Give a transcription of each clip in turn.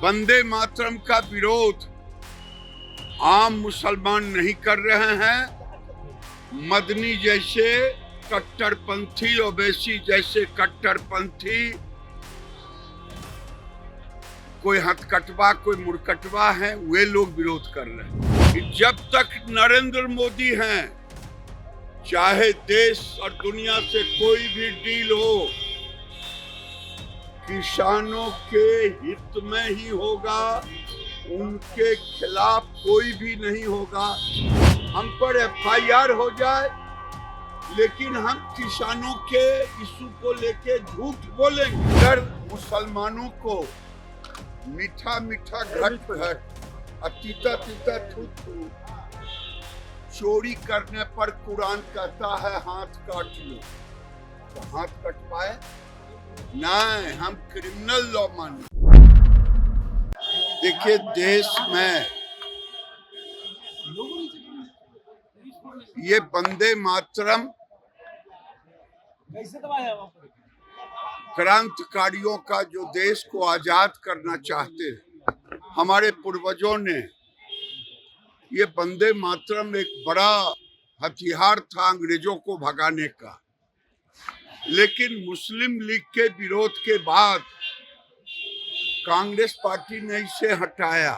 वंदे मातरम का विरोध आम मुसलमान नहीं कर रहे हैं। मदनी जैसे कट्टरपंथी, ओवैसी जैसे कट्टरपंथी, कोई हथकटवा कोई मुड़कटवा है, वे लोग विरोध कर रहे हैं। कि जब तक नरेंद्र मोदी हैं, चाहे देश और दुनिया से कोई भी डील हो, किसानों के हित में ही होगा, उनके खिलाफ कोई भी नहीं होगा। हम पर एफआईआर हो जाए, लेकिन हम किसानों के इशू को लेके झूठ बोलेंगे। अगर मुसलमानों को मीठा मीठा घट घट और तीता तीता थू थू चोरी करने पर कुरान कहता है हाथ काट लो, तो हाथ कटवाए नहीं, हम क्रिमिनल लॉ माने। देखिए, देश में ये वंदे मातरम क्रांतिकारियों का जो देश को आजाद करना चाहते हैं, हमारे पूर्वजों ने, ये वंदे मातरम एक बड़ा हथियार था अंग्रेजों को भगाने का। लेकिन मुस्लिम लीग के विरोध के बाद कांग्रेस पार्टी ने इसे हटाया।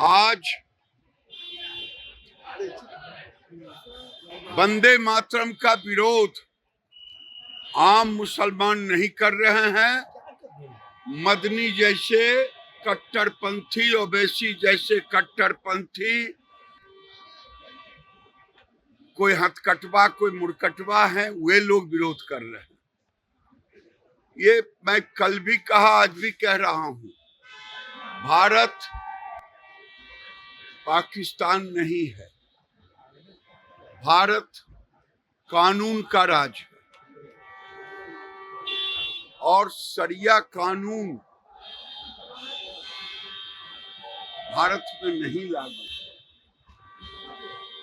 आज वंदे मातरम का विरोध आम मुसलमान नहीं कर रहे हैं। मदनी जैसे कट्टरपंथी, ओवैसी जैसे कट्टरपंथी, कोई हथकटवा कोई मुड़कटवा है, वे लोग विरोध कर रहे हैं। ये मैं कल भी कहा, आज भी कह रहा हूं, भारत पाकिस्तान नहीं है। भारत कानून का राज्य है और शरिया कानून भारत में नहीं लागू।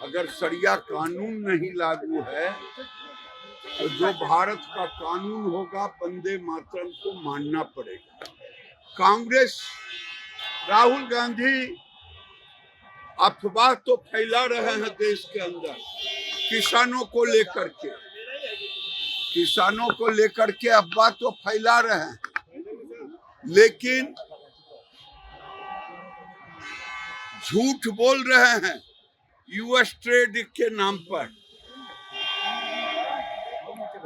अगर शरिया कानून नहीं लागू है, तो जो भारत का कानून होगा, वंदे मातरम को मानना पड़ेगा। कांग्रेस, राहुल गांधी अफवाह तो फैला रहे हैं देश के अंदर किसानों को लेकर के, अफवाह तो फैला रहे हैं, लेकिन झूठ बोल रहे हैं यूएस ट्रेड के नाम पर।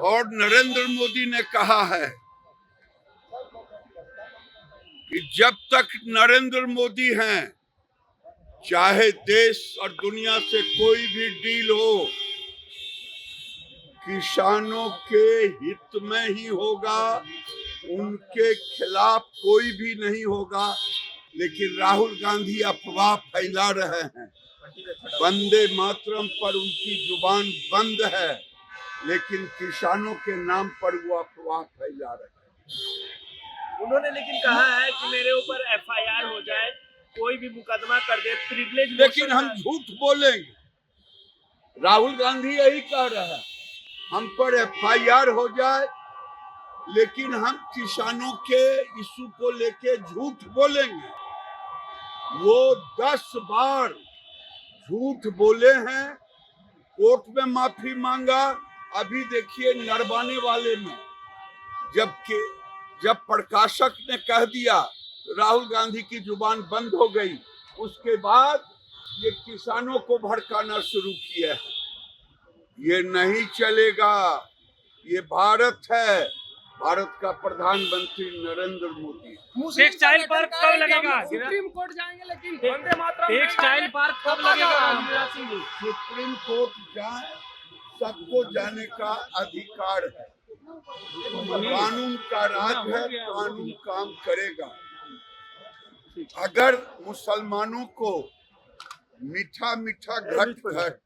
और नरेंद्र मोदी ने कहा है कि जब तक नरेंद्र मोदी हैं, चाहे देश और दुनिया से कोई भी डील हो, किसानों के हित में ही होगा, उनके खिलाफ कोई भी नहीं होगा। लेकिन राहुल गांधी अफवाह फैला रहे हैं। वंदे मातरम पर उनकी जुबान बंद है, लेकिन किसानों के नाम पर वो अफवाह फैला रहे हैं। उन्होंने लेकिन कहा है कि मेरे ऊपर एफआईआर हो जाए, कोई भी मुकदमा कर दे, प्रिविलेज। लेकिन हम झूठ बोलेंगे। राहुल गांधी यही कह रहा है, हम पर एफआईआर हो जाए, लेकिन हम किसानों के इशू को लेके झूठ बोलेंगे। वो 10 बार झूठ बोले हैं, कोर्ट में माफी मांगा। अभी देखिए नरवाने वाले में जब प्रकाशक ने कह दिया, तो राहुल गांधी की जुबान बंद हो गई। उसके बाद ये किसानों को भड़काना शुरू किया है। ये नहीं चलेगा। ये भारत है, भारत का प्रधानमंत्री नरेंद्र मोदी। टेक्सटाइल पार्क कब लगेगा? सुप्रीम कोर्ट जाएंगे, लेकिन वंदे मातरम टेक्सटाइल पार्क कब लगेगा? सुप्रीम कोर्ट जाए, सबको जाने का अधिकार है। कानून का राज है, कानून काम करेगा। अगर मुसलमानों को मीठा मीठा घट घट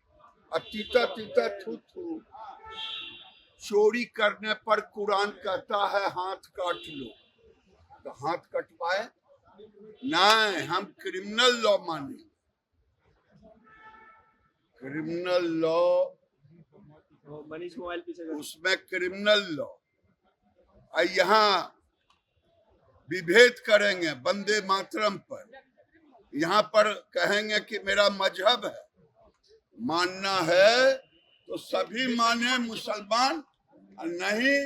और तीता तीता थू थू चोरी करने पर कुरान कहता है हाथ काट लो, तो हाथ कटवाए नहीं, हम क्रिमिनल लॉ माने। क्रिमिनल लॉ, मनीष मोबाइल पीछे उसमें क्रिमिनल लॉ। यहाँ विभेद करेंगे वंदे मातरम पर, यहाँ पर कहेंगे कि मेरा मजहब है, मानना है तो सभी माने मुसलमान, और नहीं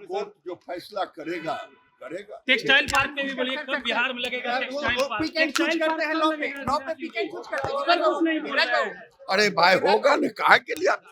कोर्ट जो फैसला करेगा करेगा। टेक्सटाइल पार्क में भी बोलिए कब बिहार में लगेगा textile park? Pick and choose करते हैं लॉ पे पिक एंड चूज करते हैं। कुछ नहीं बोल रहे हैं। अरे भाई होगा ना, काहे के लिए आप